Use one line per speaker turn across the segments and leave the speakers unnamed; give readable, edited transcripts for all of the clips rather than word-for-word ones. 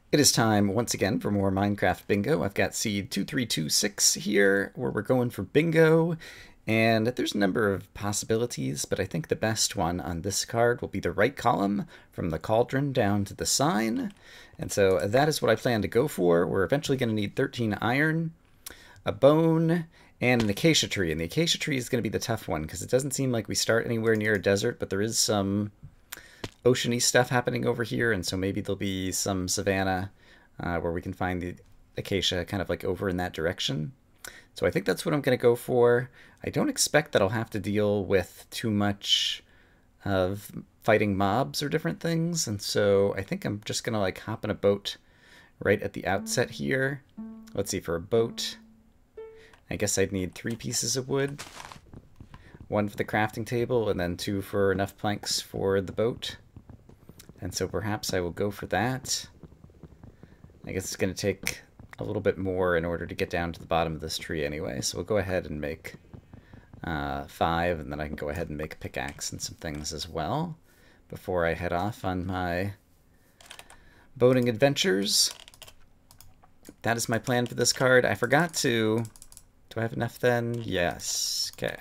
It is time once again for more Minecraft Bingo. I've got seed 2326 here where we're going for bingo. And there's a number of possibilities, but I think the best one on this card will be the right column from the cauldron down to the sign. And so that is what I plan to go for. We're eventually going to need 13 iron, a bone, and an acacia tree. And the acacia tree is going to be the tough one because it doesn't seem like we start anywhere near a desert, but there is some oceany stuff happening over here, and so maybe there'll be some savanna where we can find the acacia kind of like over in that direction. So I think that's what I'm going to go for. I don't expect that I'll have to deal with too much of fighting mobs or different things, and so I think I'm just going to like hop in a boat right at the outset here. Let's see, for a boat, I guess I'd need 3 pieces of wood. 1 for the crafting table, and then 2 for enough planks for the boat. And so perhaps I will go for that. I guess it's going to take a little bit more in order to get down to the bottom of this tree anyway. So we'll go ahead and make 5, and then I can go ahead and make a pickaxe and some things as well before I head off on my boating adventures. That is my plan for this card. I forgot to... Do I have enough then? Yes. Okay.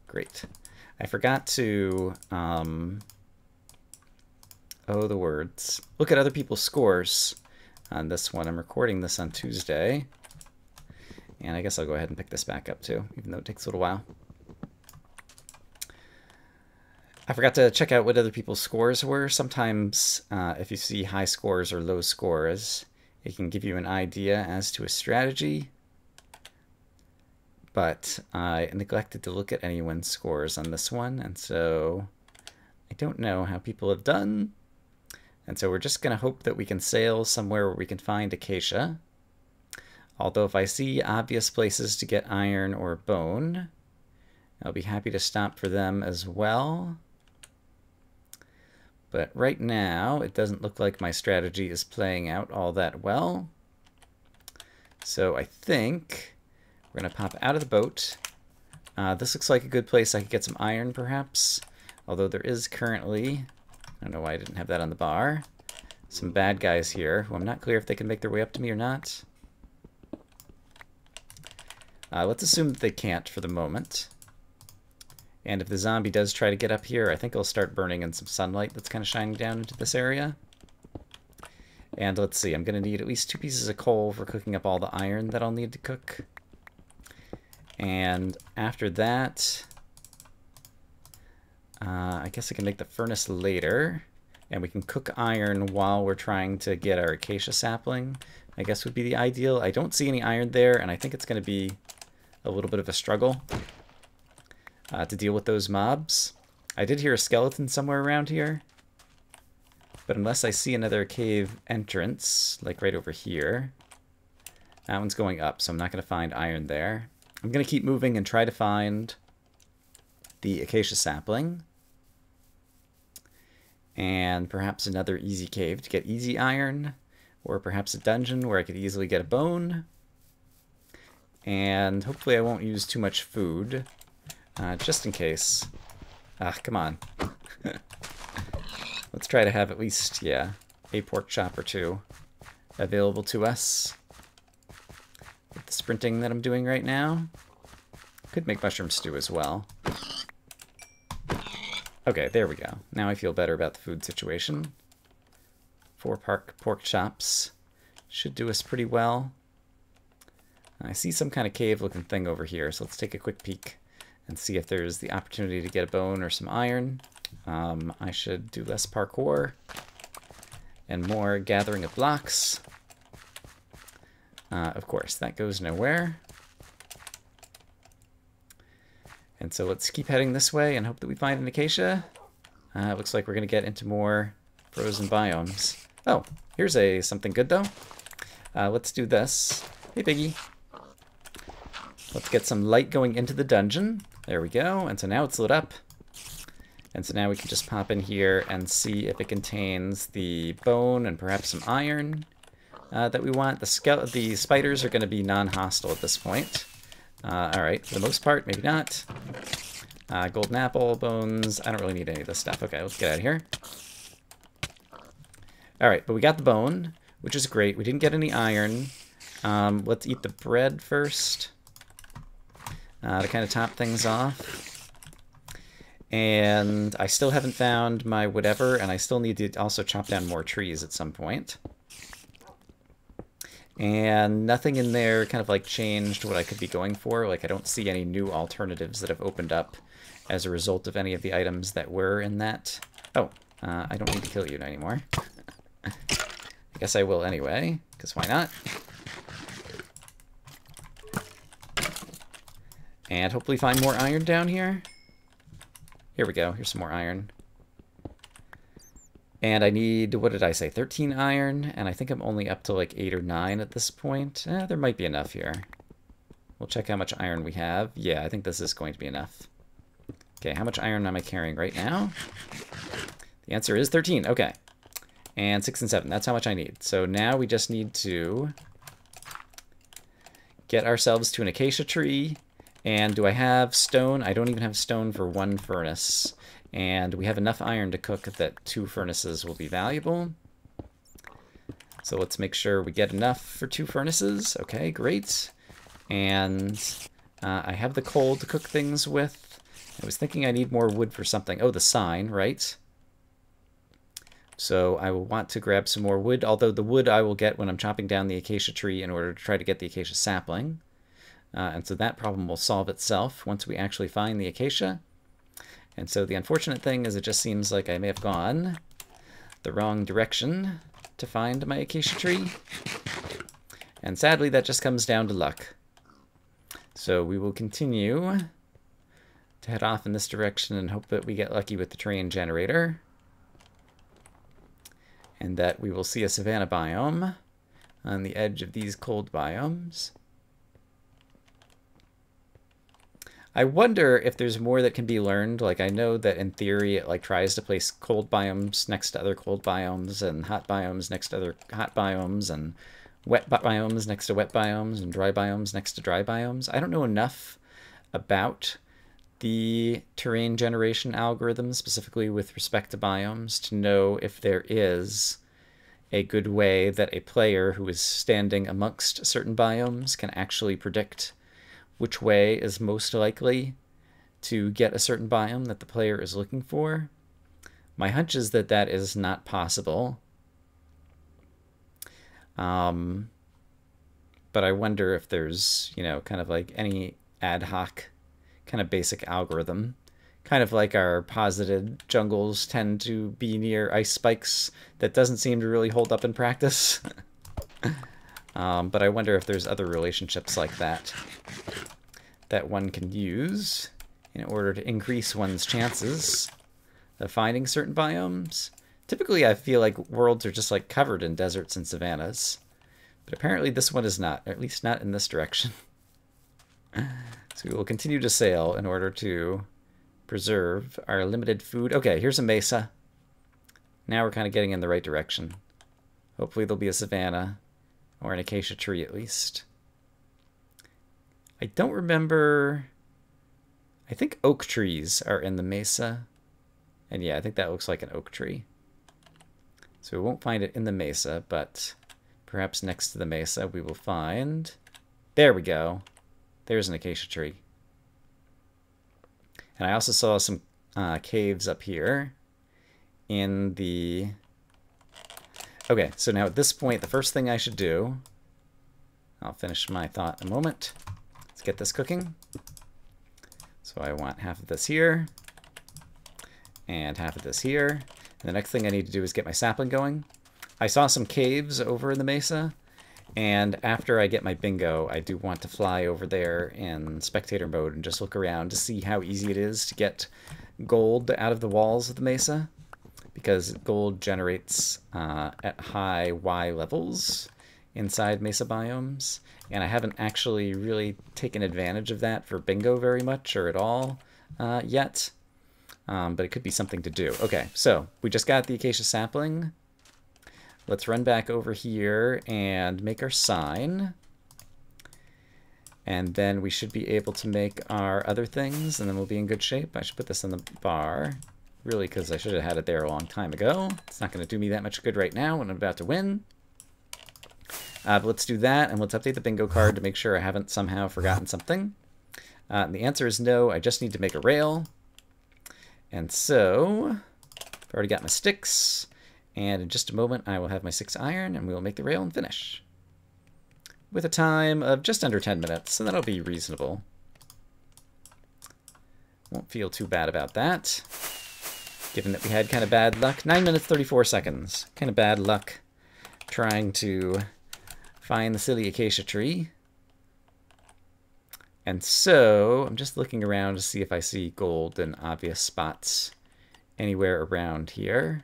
Great. I forgot to... Oh, the words. Look at other people's scores on this one. I'm recording this on Tuesday. And I guess I'll go ahead and pick this back up too, even though it takes a little while. I forgot to check out what other people's scores were. Sometimes if you see high scores or low scores, it can give you an idea as to a strategy. But I neglected to look at anyone's scores on this one, and so I don't know how people have done. And so we're just going to hope that we can sail somewhere where we can find acacia. Although if I see obvious places to get iron or bone, I'll be happy to stop for them as well. But right now, it doesn't look like my strategy is playing out all that well. So I think we're going to pop out of the boat. This looks like a good place I could get some iron, perhaps. Although there is currently... I don't know why I didn't have that on the bar. Some bad guys here, who I'm not clear if they can make their way up to me or not. Let's assume that they can't for the moment. And if the zombie does try to get up here, I think I'll start burning in some sunlight that's kind of shining down into this area. And let's see, I'm going to need at least 2 pieces of coal for cooking up all the iron that I'll need to cook. And after that... I guess I can make the furnace later, and we can cook iron while we're trying to get our acacia sapling, I guess would be the ideal. I don't see any iron there, and I think it's going to be a little bit of a struggle to deal with those mobs. I did hear a skeleton somewhere around here, but unless I see another cave entrance, like right over here, that one's going up, so I'm not going to find iron there. I'm going to keep moving and try to find the acacia sapling, and perhaps another easy cave to get easy iron, or perhaps a dungeon where I could easily get a bone. And hopefully I won't use too much food, just in case. Come on. Let's try to have at least, yeah, a pork chop or 2 available to us with the sprinting that I'm doing right now. Could make mushroom stew as well. Okay, there we go. Now I feel better about the food situation. 4 pork chops should do us pretty well. I see some kind of cave-looking thing over here, so let's take a quick peek and see if there's the opportunity to get a bone or some iron. I should do less parkour and more gathering of blocks. Of course, that goes nowhere. And so let's keep heading this way and hope that we find an acacia. It looks like we're going to get into more frozen biomes. Oh, here's something good, though. Let's do this. Hey, Piggy. Let's get some light going into the dungeon. There we go. And so now it's lit up. And so now we can just pop in here and see if it contains the bone and perhaps some iron that we want. The spiders are going to be non-hostile at this point. Alright, for the most part, maybe not. Golden apple, bones, I don't really need any of this stuff. Okay, let's get out of here. Alright, but we got the bone. which is great. We didn't get any iron. Let's eat the bread first to kind of top things off. And I still haven't found my whatever, and I still need to also chop down more trees at some point. And nothing in there kind of like changed what I could be going for. Like I don't see any new alternatives that have opened up as a result of any of the items that were in that. Oh, I don't need to kill you anymore. I guess I will anyway, because why not? And hopefully find more iron down here. Here we go. Here's some more iron. And I need, what did I say, 13 iron? And I think I'm only up to like 8 or 9 at this point. There might be enough here. We'll check how much iron we have. Yeah, I think this is going to be enough. Okay, how much iron am I carrying right now? The answer is 13. Okay. And 6 and 7. That's how much I need. So now we just need to get ourselves to an acacia tree. And do I have stone? I don't even have stone for 1 furnace. And we have enough iron to cook that 2 furnaces will be valuable. So let's make sure we get enough for 2 furnaces. Okay, great. And I have the coal to cook things with. I was thinking I need more wood for something. Oh, the sign, right? So I will want to grab some more wood, although the wood I will get when I'm chopping down the acacia tree in order to try to get the acacia sapling. And so that problem will solve itself once we actually find the acacia. And so the unfortunate thing is it just seems like I may have gone the wrong direction to find my acacia tree. And sadly, that just comes down to luck. So we will continue to head off in this direction and hope that we get lucky with the terrain generator. And that we will see a savanna biome on the edge of these cold biomes. I wonder if there's more that can be learned. Like, I know that in theory it like tries to place cold biomes next to other cold biomes and hot biomes next to other hot biomes and wet biomes next to wet biomes and dry biomes next to dry biomes. I don't know enough about the terrain generation algorithm, specifically with respect to biomes, to know if there is a good way that a player who is standing amongst certain biomes can actually predict which way is most likely to get a certain biome that the player is looking for. My hunch is that that is not possible. But I wonder if there's, you know, kind of like any ad hoc kind of basic algorithm. Kind of like our posited jungles tend to be near ice spikes that doesn't seem to really hold up in practice. But I wonder if there's other relationships like that that one can use in order to increase one's chances of finding certain biomes. Typically, I feel like worlds are just like covered in deserts and savannas. But apparently this one is not, or at least not in this direction. So we will continue to sail in order to preserve our limited food. Okay, here's a mesa. Now we're kind of getting in the right direction. Hopefully there'll be a savanna, or an acacia tree at least. I don't remember... I think oak trees are in the mesa. And yeah, I think that looks like an oak tree. So we won't find it in the mesa, but perhaps next to the mesa we will find... There we go. There's an acacia tree. And I also saw some caves up here in the... Okay, so now at this point, the first thing I should do... I'll finish my thought in a moment. Let's get this cooking. So I want half of this here, and half of this here. And the next thing I need to do is get my sapling going. I saw some caves over in the mesa, and after I get my bingo, I do want to fly over there in spectator mode and just look around to see how easy it is to get gold out of the walls of the mesa, because gold generates at high Y levels inside mesa biomes, and I haven't actually really taken advantage of that for bingo very much or at all yet, but it could be something to do. Okay, so we just got the acacia sapling. Let's run back over here and make our sign, and then we should be able to make our other things, and then we'll be in good shape. I should put this in the bar, really, because I should have had it there a long time ago. It's not going to do me that much good right now when I'm about to win. But let's do that, and let's update the bingo card to make sure I haven't somehow forgotten something. And the answer is no, I just need to make a rail. And so, I've already got my sticks, and in just a moment I will have my 6 iron, and we will make the rail and finish. With a time of just under 10 minutes, so that'll be reasonable. Won't feel too bad about that, given that we had kind of bad luck. 9 minutes, 34 seconds. Kind of bad luck trying to find the silly acacia tree. And so, I'm just looking around to see if I see gold in obvious spots anywhere around here.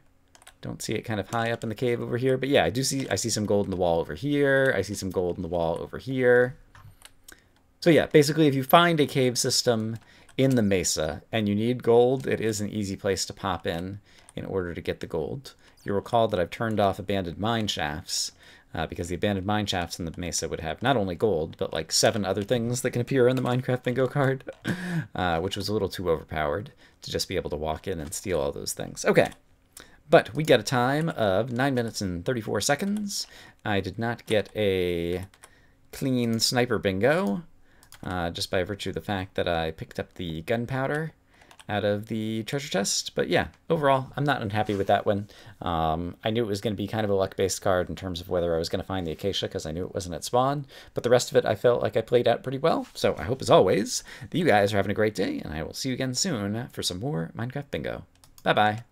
Don't see it kind of high up in the cave over here, but yeah, I see some gold in the wall over here. I see some gold in the wall over here. So yeah, basically if you find a cave system in the mesa and you need gold, it is an easy place to pop in order to get the gold. You'll recall that I've turned off abandoned mine shafts because the abandoned mine shafts in the mesa would have not only gold, but like 7 other things that can appear on the Minecraft bingo card, which was a little too overpowered to just be able to walk in and steal all those things. Okay, but we got a time of 9 minutes and 34 seconds. I did not get a clean sniper bingo, just by virtue of the fact that I picked up the gunpowder out of the treasure chest. But yeah, overall, I'm not unhappy with that one. I knew it was going to be kind of a luck-based card in terms of whether I was going to find the acacia, because I knew it wasn't at spawn. But the rest of it, I felt like I played out pretty well. So I hope, as always, that you guys are having a great day, and I will see you again soon for some more Minecraft Bingo. Bye-bye.